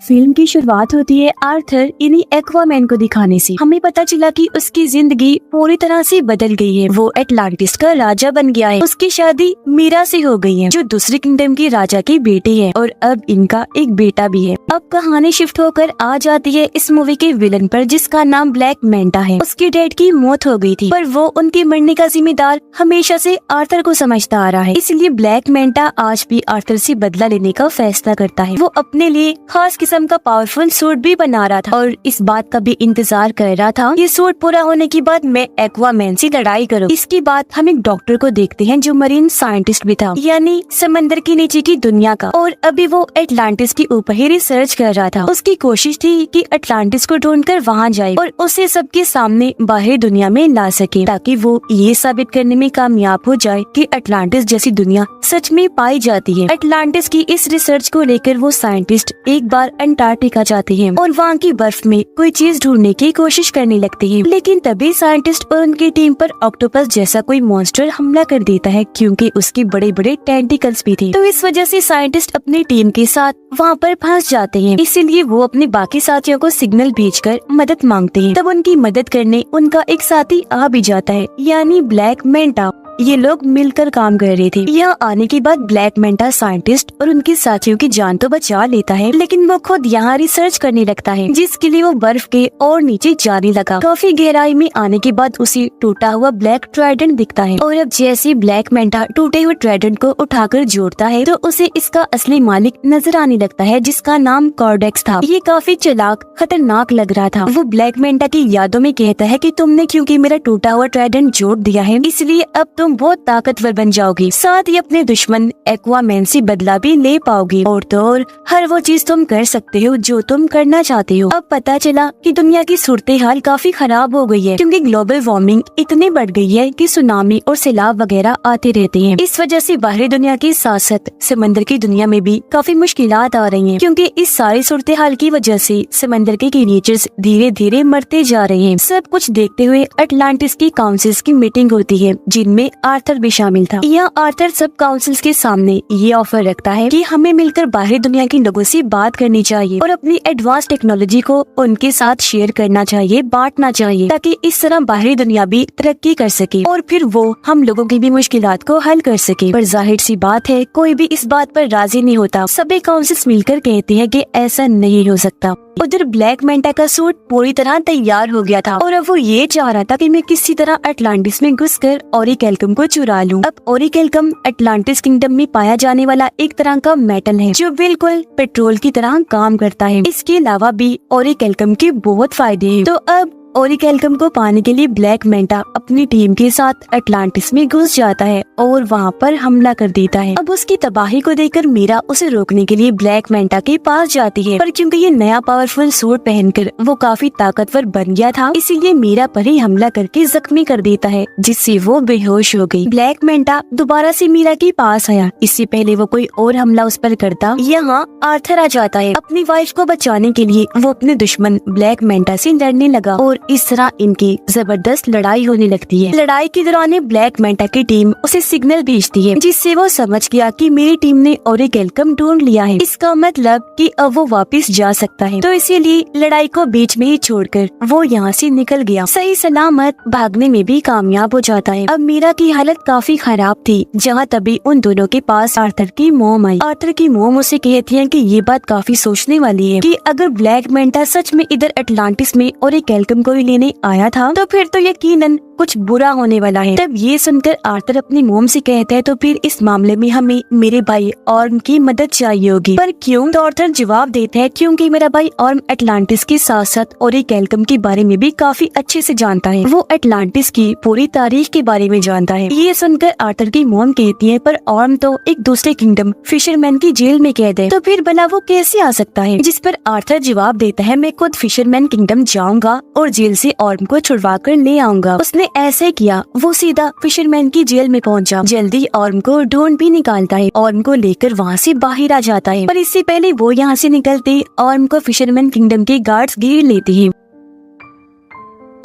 Film की शुरुआत होती है आर्थर इन्हीं एक्वामैन को दिखाने से। हमें पता चला कि उसकी जिंदगी पूरी तरह से बदल गई है। वो एटलांटिस का राजा बन गया है। उसकी शादी मीरा से हो गई है, जो दूसरी किंगडम की राजा की बेटी है, और अब इनका एक बेटा भी है। अब कहानी शिफ्ट होकर आ जाती है इस मूवी के विलन पर, जिसका नाम ब्लैक मैंटा है। उसके डैड की मौत हो गई थी, पर वो उनके मरने का जिम्मेदार हमेशा से आर्थर को समझता आ रहा है। इसलिए ब्लैक मैंटा आज भी आर्थर से बदला लेने का फैसला करता है। वो अपने लिए खास किस्म का पावरफुल सूट भी बना रहा था और इस बात का भी इंतजार कर रहा था, ये सूट पूरा होने के बाद मैं एक्वामैन से लड़ाई करूँ। इसके बाद हम एक डॉक्टर को देखते हैं जो मरीन साइंटिस्ट भी था, यानी समंदर के नीचे की दुनिया का, और अभी वो एटलांटिस के ऊपर ही रिसर्च कर रहा था। उसकी कोशिश थी कि एटलांटिस को ढूंढकर वहाँ जाए और उसे सबके सामने बाहरी दुनिया में ला सके, ताकि वो ये साबित करने में कामयाब हो जाए कि एटलांटिस जैसी दुनिया सच में पाई जाती है। एटलांटिस की इस रिसर्च को लेकर वो साइंटिस्ट एक बार अंटार्कटिका जाते हैं और वहाँ की बर्फ में कोई चीज ढूंढने की कोशिश करने लगते हैं। लेकिन तभी साइंटिस्ट और उनकी टीम पर ऑक्टोपस जैसा कोई मॉन्स्टर हमला कर देता है, क्योंकि उसके बड़े बड़े टेंटिकल्स भी थे। तो इस वजह से साइंटिस्ट अपनी टीम के साथ वहाँ पर फंस जाते हैं। इसीलिए वो अपने बाकी साथियों को सिग्नल भेजकर मदद मांगते हैं। तब उनकी मदद करने उनका एक साथी आ भी जाता है, यानी ब्लैक मैंटा। ये लोग मिलकर काम कर रहे थे। यहाँ आने के बाद ब्लैक मैंटा साइंटिस्ट और उनके साथियों की जान तो बचा लेता है, लेकिन वो खुद यहाँ रिसर्च करने लगता है, जिसके लिए वो बर्फ के और नीचे जाने लगा। काफी गहराई में आने के बाद उसे टूटा हुआ ब्लैक ट्राइडेंट दिखता है, और अब जैसे ब्लैक मैंटा टूटे हुए ट्राइडेंट को उठाकर जोड़ता है तो उसे इसका असली मालिक नजर आने लगता है, जिसका नाम कॉर्डेक्स था। ये काफी चालाक खतरनाक लग रहा था। वो ब्लैक मैंटा की यादों में कहता है कि तुमने क्योंकि मेरा टूटा हुआ ट्राइडेंट जोड़ दिया है, इसलिए अब तुम बहुत ताकतवर बन जाओगी, साथ ही अपने दुश्मन एक्वामैन से बदला भी ले पाओगी, और तो और हर वो चीज तुम कर सकते हो जो तुम करना चाहते हो। अब पता चला कि दुनिया की सूरत हाल काफी खराब हो गई है, क्योंकि ग्लोबल वार्मिंग इतनी बढ़ गई है कि सुनामी और सैलाब वगैरह आते रहते हैं। इस वजह से बाहरी दुनिया के साथ साथ समंदर की दुनिया में भी काफी मुश्किलात आ रही हैं, क्योंकि इस सारी सूरत हाल की वजह से समंदर के क्रिएचर्स धीरे धीरे मरते जा रहे हैं। सब कुछ देखते हुए अटलांटिस की काउंसिल्स की मीटिंग होती है, जिनमें आर्थर भी शामिल था। यहाँ आर्थर सब काउंसिल्स के सामने ये ऑफर रखता है कि हमें मिलकर बाहरी दुनिया के लोगों से बात करनी चाहिए और अपनी एडवांस टेक्नोलॉजी को उनके साथ शेयर करना चाहिए, बांटना चाहिए, ताकि इस तरह बाहरी दुनिया भी तरक्की कर सके और फिर वो हम लोगों की भी मुश्किलात को हल कर सके। पर जाहिर सी बात है, कोई भी इस बात पर राजी नहीं होता। सभी काउंसिल्स मिलकर कहते हैं कि ऐसा नहीं हो सकता। उधर ब्लैक मैंटा का सूट पूरी तरह तैयार हो गया था और अब वो ये चाह रहा था कि मैं किसी तरह अटलांटिस में घुसकर ओरिकेल्कम को चुरा लूं। अब ओरिकेल्कम अटलांटिस किंगडम में पाया जाने वाला एक तरह का मेटल है, जो बिल्कुल पेट्रोल की तरह काम करता है। इसके अलावा भी ओरिकेल्कम के बहुत फायदे हैं। तो अब ओरिकेल्कम को पाने के लिए ब्लैक मैंटा अपनी टीम के साथ अटलांटिस में घुस जाता है और वहाँ पर हमला कर देता है। अब उसकी तबाही को देखकर मीरा उसे रोकने के लिए ब्लैक मैंटा के पास जाती है, पर क्योंकि ये नया पावरफुल सूट पहनकर वो काफी ताकतवर बन गया था, इसीलिए मीरा पर ही हमला करके जख्मी कर देता है, जिससे वो बेहोश हो गई। ब्लैक मैंटा दोबारा से मीरा के पास आया। इससे पहले वो कोई और हमला उस पर करता, यहाँ आर्थर आ जाता है। अपनी वाइफ को बचाने के लिए वो अपने दुश्मन ब्लैक मैंटा से लड़ने लगा और इस तरह इनकी जबरदस्त लड़ाई होने लगती है। लड़ाई के दौरान ब्लैक मैंटा की टीम उसे सिग्नल भेजती है, जिससे वो समझ गया कि मेरी टीम ने ओरिकेल्कम ढूंढ लिया है। इसका मतलब कि अब वो वापस जा सकता है। तो इसीलिए लड़ाई को बीच में ही छोड़कर वो यहाँ से निकल गया। सही सलामत भागने में भी कामयाब हो जाता है। अब मीरा की हालत काफी खराब थी, जहाँ तभी उन दोनों के पास आर्थर की मोम आई। आर्थर की मोम उसे कहती है कि ये बात काफी सोचने वाली है कि अगर ब्लैक मैंटा सच में इधर अटलांटिस में ओरिकेल्कम को लेने आया था, तो फिर तो यकीनन कुछ बुरा होने वाला है। तब ये सुनकर आर्थर अपनी मोम से कहता है, तो फिर इस मामले में हमें मेरे भाई ऑर्म की मदद चाहिए होगी। पर क्यों? तो आर्थर जवाब देता है, क्योंकि मेरा भाई ऑर्म अटलांटिस के साथ साथ ओरिकेल्कम के बारे में भी काफी अच्छे से जानता है। वो अटलांटिस की पूरी तारीख के बारे में जानता है। ये सुनकर आर्थर की मोम कहती है, पर ऑर्म तो एक दूसरे किंगडम फिशरमैन की जेल में कैद है, तो फिर भला वो कैसे आ सकता है? जिस पर आर्थर जवाब देता है, मैं खुद फिशरमैन किंगडम जाऊंगा और जेल से ऑर्म को छुड़वा कर ले आऊंगा। उसने ऐसे किया। वो सीधा फिशरमैन की जेल में पहुंचा। जल्दी ऑर्म को ढूंढ भी निकालता है। ऑर्म को लेकर वहाँ से बाहर आ जाता है, पर इससे पहले वो यहाँ से निकलते ऑर्म को फिशरमैन किंगडम के गार्ड्स घेर लेते हैं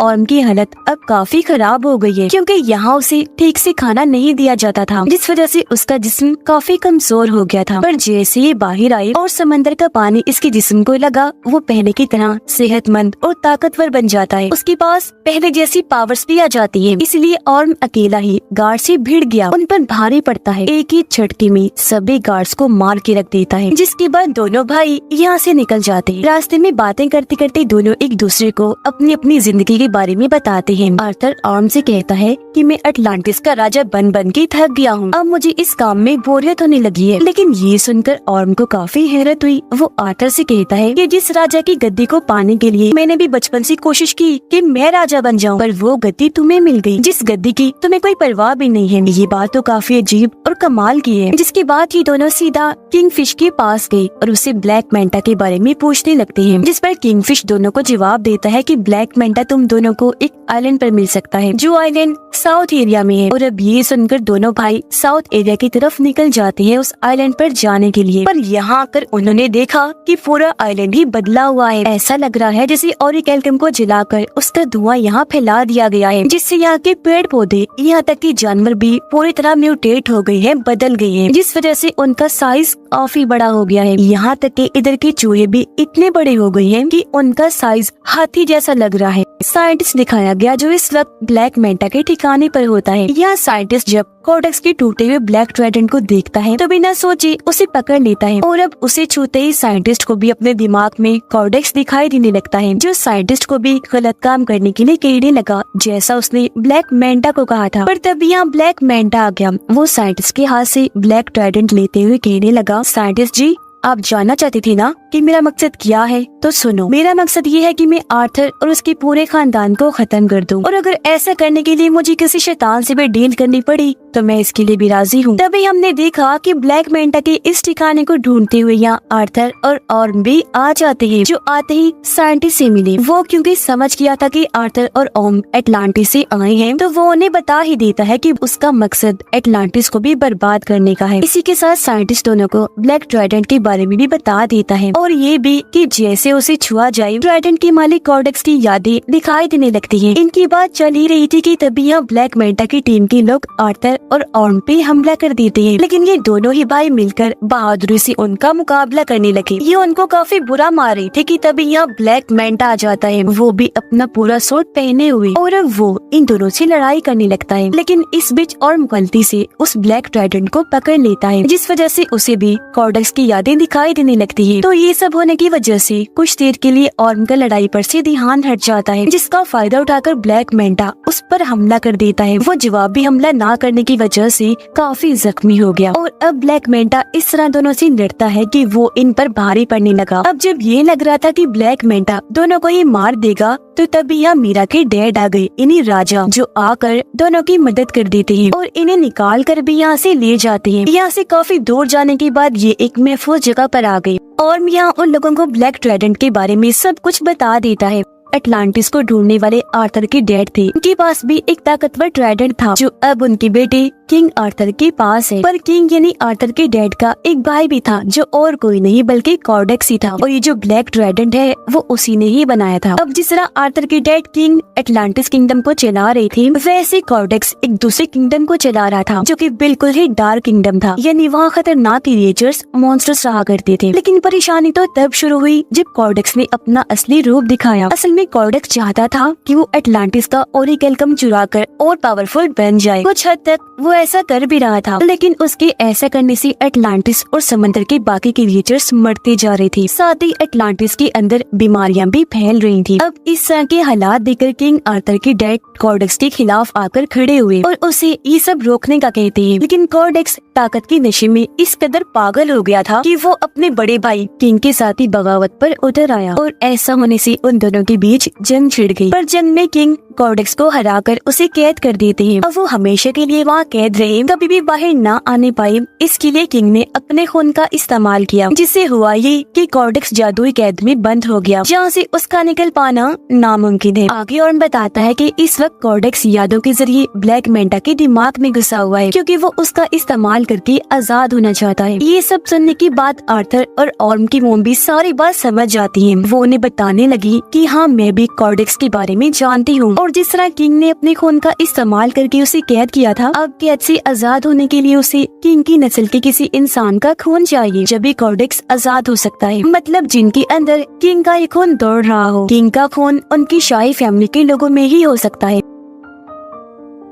ऑर्म की हालत अब काफी खराब हो गई है, क्योंकि यहाँ उसे ठीक से खाना नहीं दिया जाता था, जिस वजह से उसका जिस्म काफी कमजोर हो गया था। पर जैसे ही बाहर आई और समंदर का पानी इसके जिस्म को लगा, वो पहले की तरह सेहतमंद और ताकतवर बन जाता है। उसके पास पहले जैसी पावर्स भी आ जाती है। इसलिए ऑर्म अकेला ही गार्ड से भिड़ गया, उन पर भारी पड़ता है। एक ही झटके में सभी गार्ड्स को मार के रख देता है, जिसके बाद दोनों भाई यहाँ से निकल जाते हैं। रास्ते में बातें करते करते दोनों एक दूसरे को अपनी अपनी जिंदगी के बारे में बताते हैं। आर्थर ऑर्म से कहता है कि मैं अटलांटिस का राजा बन बन के थक गया हूँ, अब मुझे इस काम में बोरियत होने लगी है। लेकिन ये सुनकर ऑर्म को काफी हैरत हुई। वो आर्थर से कहता है कि जिस राजा की गद्दी को पाने के लिए मैंने भी बचपन से कोशिश की कि मैं राजा बन जाऊँ, पर वो गद्दी तुम्हें मिल गई, जिस गद्दी की तुम्हें कोई परवाह भी नहीं है। ये बात तो काफी अजीब और कमाल की है। जिसके बाद ही दोनों सीधा किंगफिश के पास गए और उससे ब्लैक मेंटा के बारे में पूछने लगते हैं, जिस पर किंगफिश दोनों को जवाब देता है कि ब्लैक मेंटा तुम दोनों को एक आइलैंड पर मिल सकता है, जो आइलैंड साउथ एरिया में है। और अब ये सुनकर दोनों भाई साउथ एरिया की तरफ निकल जाते हैं उस आइलैंड पर जाने के लिए। पर यहाँ आकर उन्होंने देखा कि पूरा आइलैंड ही बदला हुआ है। ऐसा लग रहा है जैसे ऑरिकेल्कम को जलाकर उसका धुआं यहाँ फैला दिया गया है, जिससे यहाँ के पेड़ पौधे यहाँ तक कि जानवर भी पूरी तरह म्यूटेट हो गए हैं, बदल गए हैं, जिस वजह से उनका साइज काफी बड़ा हो गया है। यहाँ तक कि इधर के चूहे भी इतने बड़े हो गए हैं कि उनका साइज हाथी जैसा लग रहा है। साइंटिस्ट दिखाया गया जो इस वक्त ब्लैक मेंटा के ठिकाने पर होता है। यह साइंटिस्ट जब कॉर्डेक्स के टूटे हुए ब्लैक ट्राइडेंट को देखता है तो बिना सोचे उसे पकड़ लेता है, और अब उसे छूते ही साइंटिस्ट को भी अपने दिमाग में कॉर्डेक्स दिखाई देने लगता है, जो साइंटिस्ट को भी गलत काम करने के लिए कहने लगा, जैसा उसने ब्लैक मेंटा को कहा था। पर तब यहाँ ब्लैक मेंटा आ गया। वो साइंटिस्ट के हाथ से ब्लैक ट्राइडेंट लेते हुए कहने लगा, साइंटिस्ट जी, आप जानना चाहती थी ना कि मेरा मकसद क्या है? तो सुनो, मेरा मकसद ये है कि मैं आर्थर और उसके पूरे खानदान को खत्म कर दूं, और अगर ऐसा करने के लिए मुझे किसी शैतान से भी डील करनी पड़ी तो मैं इसके लिए भी राजी हूँ। तभी हमने देखा कि ब्लैक मेंटा के इस ठिकाने को ढूंढते हुए यहाँ आर्थर और ऑर्म भी आ जाते हैं, जो आते ही साइंटिस्ट से मिले। वो क्योंकि समझ गया था कि आर्थर और ऑर्म एटलांटिस से आए हैं, तो वो उन्हें बता ही देता है कि उसका मकसद एटलांटिस को भी बर्बाद करने का है। इसी के साथ साइंटिस्ट दोनों को ब्लैक ट्राइडेंट के बारे में भी बता देता है, और ये भी कि जैसे उसे छुआ जाए ट्राइडेंट के मालिक कॉर्डेक्स की यादें दिखाई देने लगती हैं। इनकी बात चल ही रही थी कि तभी यहाँ ब्लैक मेंटा की टीम के लोग आर्थर और ऑर्म पे हमला कर देते हैं। लेकिन ये दोनों ही भाई मिलकर बहादुरी से उनका मुकाबला करने लगे। ये उनको काफी बुरा मार रहे थे कि तभी यहाँ ब्लैक मेंटा आ जाता है, वो भी अपना पूरा सूट पहने हुए, और अब वो इन दोनों से लड़ाई करने लगता है। लेकिन इस बीच ऑर्म गलती से उस ब्लैक ट्राइडेंट को पकड़ लेता है, जिस वजह से उसे भी कॉर्डेक्स की यादें दिखाई देने लगती है। तो ये सब होने की वजह से कुछ देर के लिए ऑर्म का लड़ाई पर से ध्यान हट जाता है, जिसका फायदा उठाकर ब्लैक मेंटा उस पर हमला कर देता है। वो जवाबी हमला ना करने की वजह से काफी जख्मी हो गया, और अब ब्लैक मेंटा इस तरह दोनों से लड़ता है कि वो इन पर भारी पड़ने लगा। अब जब ये लग रहा था कि ब्लैक मेंटा दोनों को ही मार देगा, तो तभी यहाँ मीरा के डैड आ गए, इन्हीं राजा, जो आकर दोनों की मदद कर देते हैं और इन्हें निकाल कर भी यहाँ से ले जाते हैं। यहाँ से काफी दूर जाने के बाद ये एक महफूज जगह पर आ गए, और यहाँ उन लोगों को ब्लैक ट्राइडेंट के बारे में सब कुछ बता देता है। अटलांटिस को ढूंढने वाले आर्थर के डैड थे, उनके पास भी एक ताकतवर ट्राइडेंट था, जो अब उनके बेटे किंग आर्थर के पास है। पर किंग यानी आर्थर के डैड का एक भाई भी था, जो और कोई नहीं बल्कि कॉर्डेक्स ही था, और ये जो ब्लैक ट्राइडेंट है वो उसी ने ही बनाया था। अब जिस तरह आर्थर के डैड किंग एटलांटिस किंगडम को चला रहे थे, वैसे कॉर्डेक्स एक दूसरे किंगडम को चला रहा था, जो कि बिल्कुल ही डार्क किंगडम था, यानी वहाँ खतरनाक क्रिएचर्स, मॉन्स्टर्स रहा करते थे। लेकिन परेशानी तो तब शुरू हुई जब कॉर्डेक्स ने अपना असली रूप दिखाया। असल में कॉर्डेक्स चाहता था कि वो एटलांटिस का ओरिकेल्कम चुराकर और पावरफुल बन जाए। कुछ हद तक वो ऐसा कर भी रहा था, लेकिन उसके ऐसा करने से एटलांटिस और समंदर के बाकी क्रिएचर्स मरते जा रहे थे। साथ ही एटलांटिस के अंदर बीमारियां भी फैल रही थी। अब इस तरह के हालात देखकर किंग आर्थर के डैड कॉर्डेक्स के खिलाफ आकर खड़े हुए और उसे ये सब रोकने का कहते हैं। लेकिन कॉर्डेक्स ताकत के नशे में इस कदर पागल हो गया था कि वो अपने बड़े भाई किंग के साथ ही बगावत पर उतर आया, और ऐसा होने से उन दोनों के बीच जंग छिड़ गई। पर जंग में किंग कॉर्डेक्स को हराकर उसे कैद कर देते हैं। अब वो हमेशा के लिए वहाँ कैद रहे, कभी भी बाहर ना आने पाए। इसके लिए किंग ने अपने खून का इस्तेमाल किया, जिससे हुआ ये कि कॉर्डेक्स जादुई कैद में बंद हो गया, जहाँ से उसका निकल पाना नामुमकिन है। आगे और बताता है कि इस वक्त कॉर्डेक्स यादों के जरिए ब्लैक मेंटा के दिमाग में घुसा हुआ है, क्योंकि वो उसका इस्तेमाल इस्तेमाल करके आजाद होना चाहता है। ये सब सुनने के बाद आर्थर और ऑर्म की मोम भी सारी बात समझ जाती है। वो उन्हें बताने लगी कि हाँ, मैं भी कॉर्डेक्स के बारे में जानती हूँ, और जिस तरह किंग ने अपने खून का इस्तेमाल करके उसे कैद किया था, अब कैद से आजाद होने के लिए उसे किंग की नस्ल के किसी इंसान का खून चाहिए, जब भी कॉर्डेक्स आजाद हो सकता है। मतलब जिनके अंदर किंग का ये खून दौड़ रहा हो। किंग का खून उनकी शाही फैमिली के लोगों में ही हो सकता है।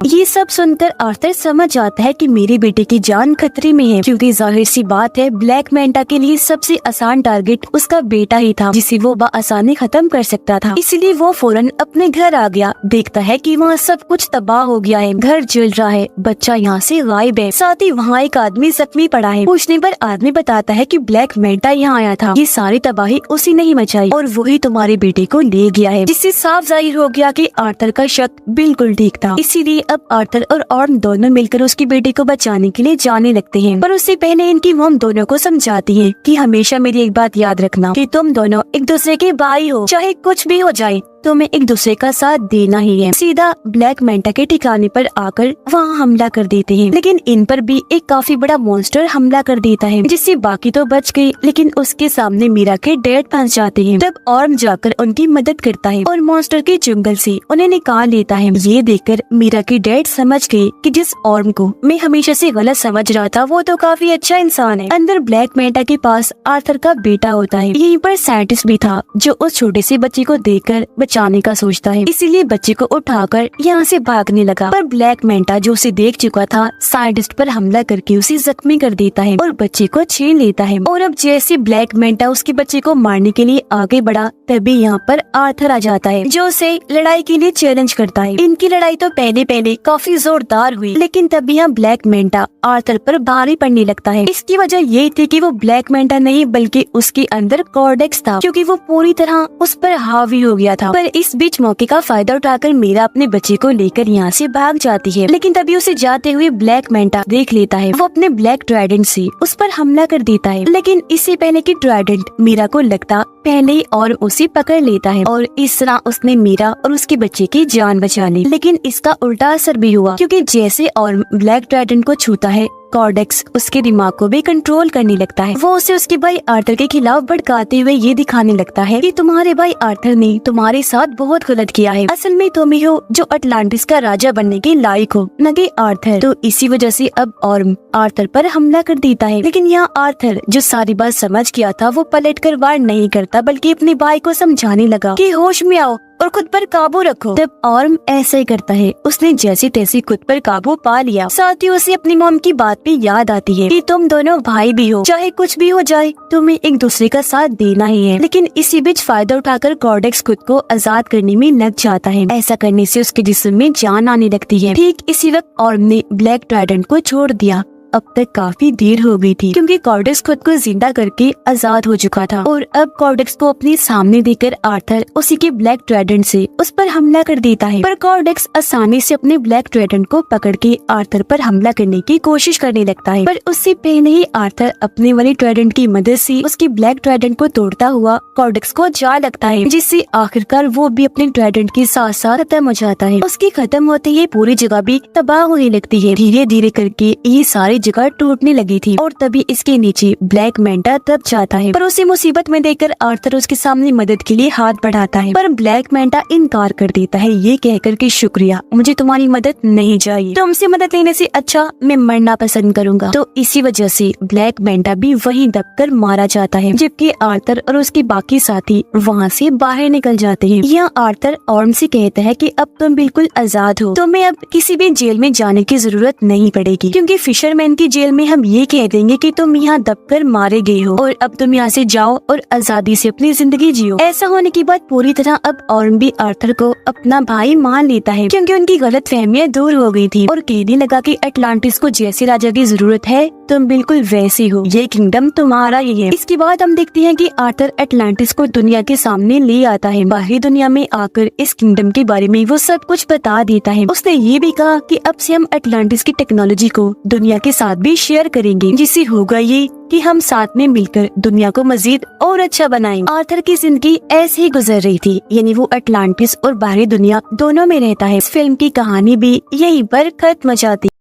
ये सब सुनकर आर्थर समझ जाता है कि मेरे बेटे की जान खतरे में है, क्योंकि जाहिर सी बात है ब्लैक मैंटा के लिए सबसे आसान टारगेट उसका बेटा ही था, जिसे वो आसानी खत्म कर सकता था। इसलिए वो फौरन अपने घर आ गया। देखता है कि वहाँ सब कुछ तबाह हो गया है, घर जल रहा है, बच्चा यहाँ से गायब है, साथ ही वहाँ एक आदमी जख्मी पड़ा है। पूछने पर आदमी बताता है कि ब्लैक मैंटा यहाँ आया था, ये सारी तबाही उसी ने ही मचाई और वही तुम्हारे बेटे को ले गया है, जिससे साफ जाहिर हो गया कि आर्थर का शक बिल्कुल ठीक था। इसीलिए अब आर्थर और ऑर्म दोनों मिलकर उसकी बेटी को बचाने के लिए जाने लगते हैं। पर उससे पहले इनकी मॉम दोनों को समझाती है कि हमेशा मेरी एक बात याद रखना कि तुम दोनों एक दूसरे के भाई हो, चाहे कुछ भी हो जाए तुम्हें एक दूसरे का साथ देना ही है। सीधा ब्लैक मैंटा के ठिकाने पर आकर वहाँ हमला कर देते हैं, लेकिन इन पर भी एक काफी बड़ा मॉन्स्टर हमला कर देता है, जिससे बाकी तो बच गए, लेकिन उसके सामने मीरा के डैड फंस जाते हैं। तब ऑर्म जाकर उनकी मदद करता है और मॉन्स्टर के जंगल से उन्हें निकाल लेता है। ये देखकर मीरा के डैड समझ गए कि जिस ऑर्म को मैं हमेशा से गलत समझ रहा था वो तो काफी अच्छा इंसान है। अंदर ब्लैक मैंटा के पास आर्थर का बेटा होता है। यहीं पर साइंटिस्ट भी था जो उस छोटे से बच्चे को देखकर बचाने का सोचता है, इसीलिए बच्चे को उठाकर यहाँ से भागने लगा। पर ब्लैक मैंटा जो उसे देख चुका था, साइंटिस्ट पर हमला करके उसे जख्मी कर देता है और बच्चे को छीन लेता है। और अब जैसे ब्लैक मैंटा उसके बच्चे को मारने के लिए आगे बढ़ा, तभी यहाँ पर आर्थर आ जाता है, जो उसे लड़ाई के लिए चैलेंज करता है। इनकी लड़ाई तो पहले काफी जोरदार हुई, लेकिन तभी यहाँ ब्लैक मैंटा आर्थर पर भारी पड़ने लगता है। इसकी वजह ये थी कि वो ब्लैक मैंटा नहीं बल्कि उसके अंदर कॉर्डेक्स था, क्योंकि वो पूरी तरह उस पर हावी हो गया था। पर इस बीच मौके का फायदा उठाकर मीरा अपने बच्चे को लेकर यहाँ से भाग जाती है, लेकिन तभी उसे जाते हुए ब्लैक मैंटा देख लेता है। वो अपने ब्लैक ट्राइडेंट से उस पर हमला कर देता है, लेकिन इससे पहले कि ट्राइडेंट मीरा को लगता पहले ही और उसे पकड़ लेता है, और इस तरह उसने मीरा और उसके बच्चे की जान बचा ली। लेकिन इसका उल्टा असर भी हुआ, क्योंकि जैसे और ब्लैक ट्राइडेंट को छूता है, कॉर्डेक्स उसके दिमाग को भी कंट्रोल करने लगता है। वो उसे उसके भाई आर्थर के खिलाफ भड़काते हुए ये दिखाने लगता है कि तुम्हारे भाई आर्थर ने तुम्हारे साथ बहुत गलत किया है, असल में तुम ही हो जो अटलांटिस का राजा बनने के लायक हो, न कि आर्थर। तो इसी वजह से अब ऑर्म आर्थर पर हमला कर देता है, लेकिन यहाँ आर्थर जो सारी बात समझ गया था वो पलटकर वार नहीं करता, बल्कि अपने भाई को समझाने लगा कि होश में आओ और खुद पर काबू रखो। तब ऑर्म ऐसा ही करता है, उसने जैसे तैसे खुद पर काबू पा लिया। साथ ही उसे अपनी मॉम की बात भी याद आती है कि तुम दोनों भाई भी हो, चाहे कुछ भी हो जाए तुम्हें एक दूसरे का साथ देना ही है। लेकिन इसी बीच फायदा उठाकर कॉर्डेक्स खुद को आजाद करने में लग जाता है। ऐसा करने से उसके जिस्म में जान आने लगती है। ठीक इसी वक्त ऑर्म ने ब्लैक ट्राइडेंट को छोड़ दिया। अब तक काफी देर हो गई थी, क्योंकि कॉर्डेक्स खुद को जिंदा करके आजाद हो चुका था, और अब कॉर्डेक्स को अपने सामने देखकर आर्थर उसी के ब्लैक ट्राइडेंट से उस पर हमला कर देता है। पर कॉर्डेक्स आसानी से अपने ब्लैक ट्राइडेंट को पकड़ के आर्थर पर हमला करने की कोशिश करने लगता है। पर उससे पहले ही आर्थर अपने वाली ट्राइडेंट की मदद से उसके ब्लैक ट्राइडेंट को तोड़ता हुआ कॉर्डेक्स को जा लगता है, जिससे आखिरकार वो भी अपने ट्राइडेंट के साथ साथ खत्म हो जाता है। उसकी खत्म होते ही पूरी जगह भी तबाह होने लगती है। धीरे धीरे करके ये सारी जगह टूटने लगी थी, और तभी इसके नीचे ब्लैक मैंटा दब जाता है। पर उसे मुसीबत में देखकर आर्थर उसके सामने मदद के लिए हाथ बढ़ाता है, पर ब्लैक मैंटा इनकार कर देता है, ये कहकर कि शुक्रिया, मुझे तुम्हारी मदद नहीं चाहिए, तुमसे मदद लेने से अच्छा मैं मरना पसंद करूंगा। तो इसी वजह से ब्लैक मैंटा भी वहीं दबकर मारा जाता है, जबकि आर्थर और उसके बाकी साथी वहाँ से बाहर निकल जाते हैं। यहाँ आर्थर ऑर्म से कहता है कि अब तुम बिल्कुल आजाद हो, तुम्हें अब किसी भी जेल में जाने की जरूरत नहीं पड़ेगी, क्योंकि फिशरमैन की जेल में हम ये कह देंगे कि तुम यहाँ दबकर मारे गए हो, और अब तुम यहाँ से जाओ और आजादी से अपनी जिंदगी जियो। ऐसा होने के बाद पूरी तरह अब ऑर्म भी आर्थर को अपना भाई मान लेता है, क्योंकि उनकी गलत फहमियाँ दूर हो गई थी, और कहने लगा कि अटलांटिस को जैसे राजा की जरूरत है तुम बिल्कुल वैसे हो, ये किंगडम तुम्हारा ही है। इसके बाद हम देखते हैं कि आर्थर अटलांटिस को दुनिया के सामने ले आता है। बाहरी दुनिया में आकर इस किंगडम के बारे में वो सब कुछ बता देता है। उसने ये भी कहा कि अब से हम अटलांटिस की टेक्नोलॉजी को दुनिया के साथ भी शेयर करेंगे, जिससे होगा ये कि हम साथ में मिलकर दुनिया को मजीद और अच्छा बनाएंगे। आर्थर की जिंदगी ऐसे ही गुजर रही थी, यानी वो अटलांटिस और बाहरी दुनिया दोनों में रहता है। इस फिल्म की कहानी भी यहीं पर खत्म हो जाती है।